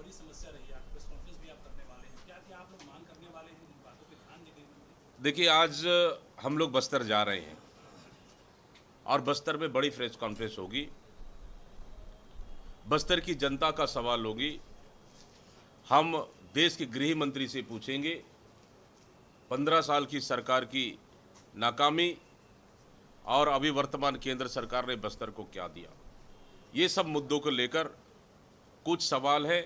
बड़ी समस्या रही है, आप प्रेस कॉन्फ्रेंस भी आप करने वाले हैं, क्या क्या आप लोग मांग करने वाले हैं जिन बातों पे ध्यान देंगे? देखिए, आज हम लोग बस्तर जा रहे हैं और बस्तर में बड़ी प्रेस कॉन्फ्रेंस होगी। बस्तर की जनता का सवाल होगी। हम देश के गृह मंत्री से पूछेंगे 15 साल की सरकार की नाकामी और अभी वर्तमान केंद्र सरकार ने बस्तर को क्या दिया। ये सब मुद्दों को लेकर कुछ सवाल है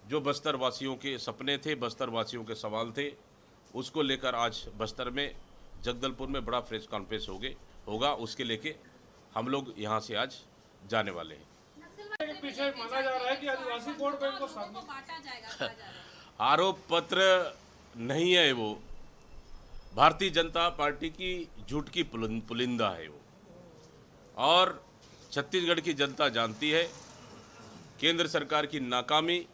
जो बस्तर वासियों के सपने थे, बस्तर वासियों के सवाल थे, उसको लेकर आज बस्तर में जगदलपुर में बड़ा प्रेस कॉन्फ्रेंस होगा। उसके लेके हम लोग यहाँ से आज जाने वाले हैं। के पीछे माना जा रहा है कि आदिवासी वोट बैंक को बांटा जाएगा, कहा जा रहा है। आरोप पत्र नहीं है वो, भारतीय जनता पार्टी की झूठ की पुलिंदा है वो। और छत्तीसगढ़ की जनता जानती है केंद्र सरकार की नाकामी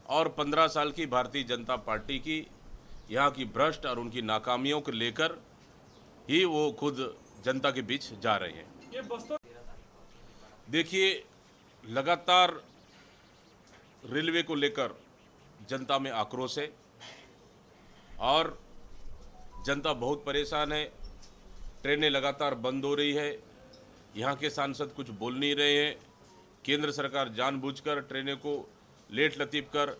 और 15 साल की भारतीय जनता पार्टी की यहाँ की भ्रष्ट और उनकी नाकामियों को लेकर ही वो खुद जनता के बीच जा रहे हैं। ये बस्तर देखिए, लगातार रेलवे को लेकर जनता में आक्रोश है और जनता बहुत परेशान है। ट्रेनें लगातार बंद हो रही है, यहाँ के सांसद कुछ बोल नहीं रहे हैं। केंद्र सरकार जानबूझकर ट्रेनें को लेट लतीफ़ कर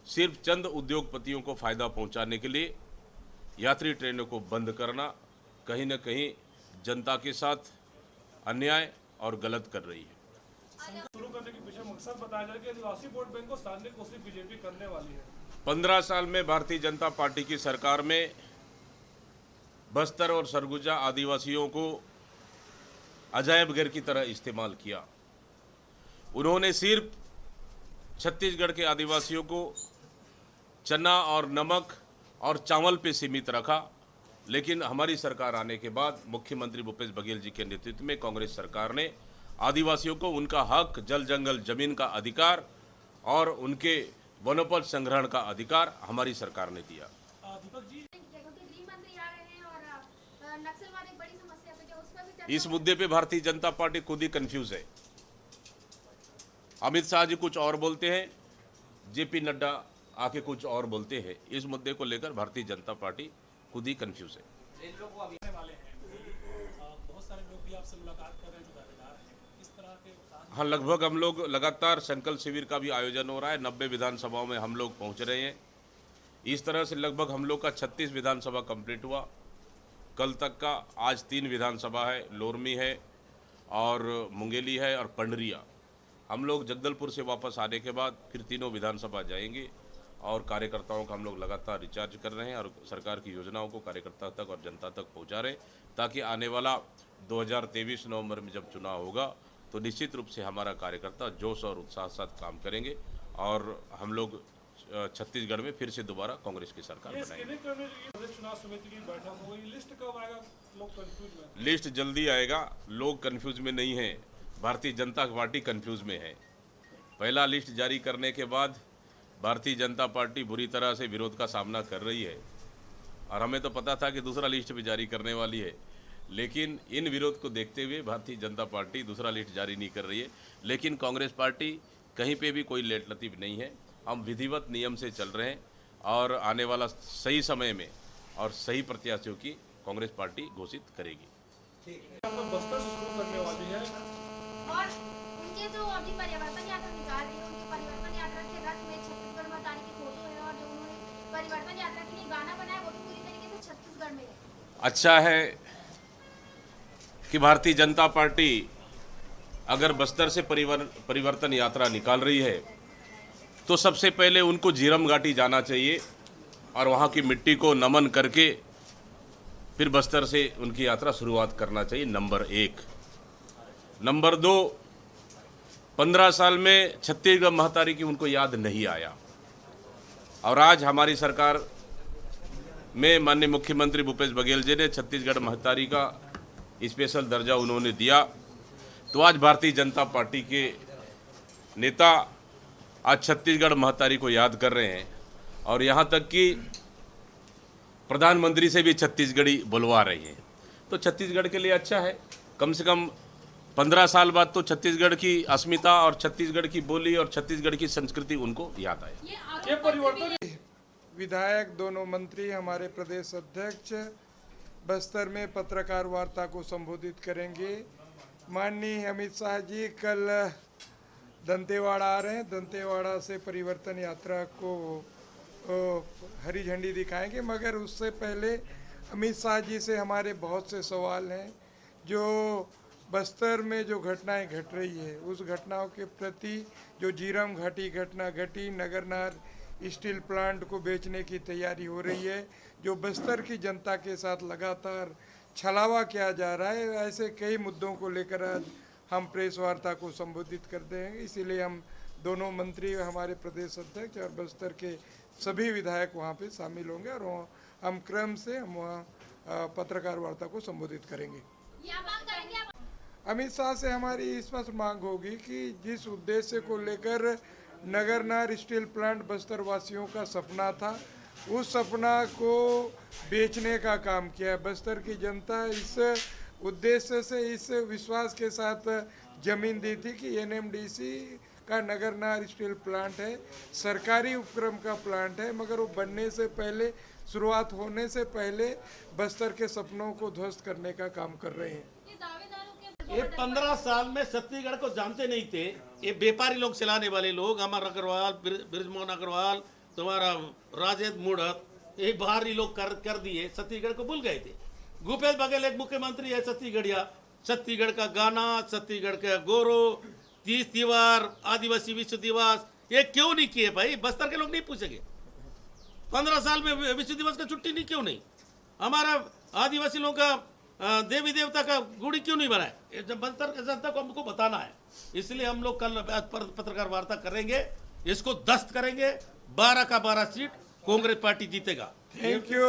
सिर्फ चंद उद्योगपतियों को फ़ायदा पहुंचाने के लिए यात्री ट्रेनों को बंद करना कहीं न कहीं जनता के साथ अन्याय और गलत कर रही है। शुरू करने के पीछे मकसद बताया जा रहा है कि आदिवासी वोट बैंक को साधने की कोशिश बीजेपी करने वाली है। 15 साल में भारतीय जनता पार्टी की सरकार में बस्तर और सरगुजा आदिवासियों को अजायब घर की तरह इस्तेमाल किया। उन्होंने सिर्फ छत्तीसगढ़ के आदिवासियों को चना और नमक और चावल पे सीमित रखा, लेकिन हमारी सरकार आने के बाद मुख्यमंत्री भूपेश बघेल जी के नेतृत्व में कांग्रेस सरकार ने आदिवासियों को उनका हक, जल जंगल जमीन का अधिकार और उनके वनोपज संग्रहण का अधिकार हमारी सरकार ने दिया। दीपक जी, गृह मंत्री आ रहे हैं और नक्सलवाद एक बड़ी समस्या है, उस पर भी चर्चा इस मुद्दे पे भारतीय जनता पार्टी खुद ही कंफ्यूज है। अमित शाह जी कुछ और बोलते हैं, जेपी नड्डा आके कुछ और बोलते हैं। इस मुद्दे को लेकर भारतीय जनता पार्टी खुद ही कंफ्यूज है। आने वाले हैं, बहुत सारे लोग भी आपसे मुलाकात कर रहे हैं जो दावेदार हैं, इस तरह के हाँ, लगभग हम लोग लगातार संकल्प शिविर का भी आयोजन हो रहा है। 90 विधानसभाओं में हम लोग पहुंच रहे हैं। इस तरह से लगभग हम लोग का 36 विधानसभा कंप्लीट हुआ कल तक का। आज 3 विधानसभा है, लोरमी है और मुंगेली है और पंडरिया। हम लोग जगदलपुर से वापस आने के बाद फिर तीनों विधानसभा जाएंगे और कार्यकर्ताओं का हम लोग लगातार रिचार्ज कर रहे हैं और सरकार की योजनाओं को कार्यकर्ता तक और जनता तक पहुंचा रहे हैं, ताकि आने वाला 2023 नवंबर में जब चुनाव होगा तो निश्चित रूप से हमारा कार्यकर्ता जोश और उत्साह के साथ काम करेंगे और हम लोग छत्तीसगढ़ में फिर से दोबारा कांग्रेस की सरकार ये बनाएंगे। स्क्रीनिंग करने के लिए चुनाव समिति की बैठक हो गई, लिस्ट कब आएगा? लोग कंफ्यूज हैं। लिस्ट जल्दी आएगा, लोग कंफ्यूज में नहीं हैं। भारतीय जनता पार्टी कंफ्यूज में है। पहला लिस्ट जारी करने के बाद भारतीय जनता पार्टी बुरी तरह से विरोध का सामना कर रही है और हमें तो पता था कि दूसरा लिस्ट भी जारी करने वाली है, लेकिन इन विरोध को देखते हुए भारतीय जनता पार्टी दूसरा लिस्ट जारी नहीं कर रही है। लेकिन कांग्रेस पार्टी कहीं पे भी कोई लेट लतीफ़ नहीं है। हम विधिवत नियम से चल रहे हैं और आने वाला सही समय में और सही प्रत्याशियों की कांग्रेस पार्टी घोषित करेगी। हम लोग बस्तर से शुरू करने वाली है और उनके जो अभी परिवर्तन यात्रा निकाल रही है, उनकी परिवर्तन यात्रा के रथ में छत्तीसगढ़ बताने की फोटो है और जो उन्होंने परिवर्तन यात्रा के लिए गाना बनाया वो भी पूरी तरीके से छत्तीसगढ़ में है। अच्छा है कि भारतीय जनता पार्टी अगर बस्तर से परिवर्तन यात्रा निकाल रही है तो सबसे पहले उनको झीरम घाटी जाना चाहिए और वहाँ की मिट्टी को नमन करके फिर बस्तर से उनकी यात्रा शुरुआत करना चाहिए, नंबर 1। नंबर 2, 15 साल में छत्तीसगढ़ महतारी की उनको याद नहीं आया और आज हमारी सरकार में माननीय मुख्यमंत्री भूपेश बघेल जी ने छत्तीसगढ़ महतारी का स्पेशल दर्जा उन्होंने दिया। तो आज भारतीय जनता पार्टी के नेता आज छत्तीसगढ़ महतारी को याद कर रहे हैं और यहाँ तक कि प्रधानमंत्री से भी छत्तीसगढ़ी बुलवा रही हैं। तो छत्तीसगढ़ के लिए अच्छा है, कम से कम 15 साल बाद तो छत्तीसगढ़ की अस्मिता और छत्तीसगढ़ की बोली और छत्तीसगढ़ की संस्कृति उनको याद आए। ये ये आरोप परिवर्तन विधायक, दोनों मंत्री, हमारे प्रदेश अध्यक्ष बस्तर में पत्रकार वार्ता को संबोधित करेंगे। माननीय अमित शाह जी कल दंतेवाड़ा आ रहे हैं। दंतेवाड़ा से परिवर्तन यात्रा को हरी झंडी दिखाएंगे, मगर उससे पहले अमित शाह जी से हमारे बहुत से सवाल हैं। जो बस्तर में जो घटनाएं घट रही है, उस घटनाओं के प्रति जो झीरम घाटी घटना घटी, नगरनार स्टील प्लांट को बेचने की तैयारी हो रही है, जो बस्तर की जनता के साथ लगातार छलावा किया जा रहा है, ऐसे कई मुद्दों को लेकर आज हम प्रेस वार्ता को संबोधित करते हैं। इसीलिए हम दोनों मंत्री, हमारे प्रदेश अध्यक्ष और बस्तर के सभी विधायक वहाँ पे शामिल होंगे और हम क्रम से हम वहाँ पत्रकार वार्ता को संबोधित करेंगे। क्या मांग करेंगे आप? अमित शाह से हमारी स्पष्ट मांग होगी कि जिस उद्देश्य को लेकर नगरनार स्टील प्लांट बस्तर वासियों का सपना था, उस सपना को बेचने का काम किया है। बस्तर की जनता इस उद्देश्य से, इस विश्वास के साथ जमीन दी थी कि एनएमडीसी का नगरनार स्टील प्लांट है, सरकारी उपक्रम का प्लांट है, मगर वो बनने से पहले, शुरुआत होने से पहले बस्तर के सपनों को ध्वस्त करने का काम कर रहे हैं। ये दावेदारों के ये 15 साल में छत्तीसगढ़ को जानते नहीं थे। ये व्यापारी लोग चलाने वाले लोग, अमर अग्रवाल, बृजमोहन अग्रवाल, तुम्हारा राजेंद्र मूढ़त, ये बाहरी लोग कर दिए, छत्तीसगढ़ को भूल गए थे। भूपेश बघेल एक मुख्यमंत्री है छत्तीसगढ़िया, छत्तीसगढ़ का गाना, छत्तीसगढ़ का गौरव, 30 त्योहार, आदिवासी विश्व दिवस, ये क्यों नहीं किए भाई? बस्तर के लोग नहीं पूछेंगे 15 साल में विश्व दिवस का छुट्टी नहीं, क्यों नहीं? हमारा आदिवासी लोगों का देवी देवता का गुड़ी क्यों नहीं बनाए? जब बस्तर की जनता को हमको बताना है, इसलिए हम लोग कल पत्रकार वार्ता करेंगे, इसको दस्त करेंगे। 12 का 12 सीट कांग्रेस पार्टी जीतेगा। Thank you.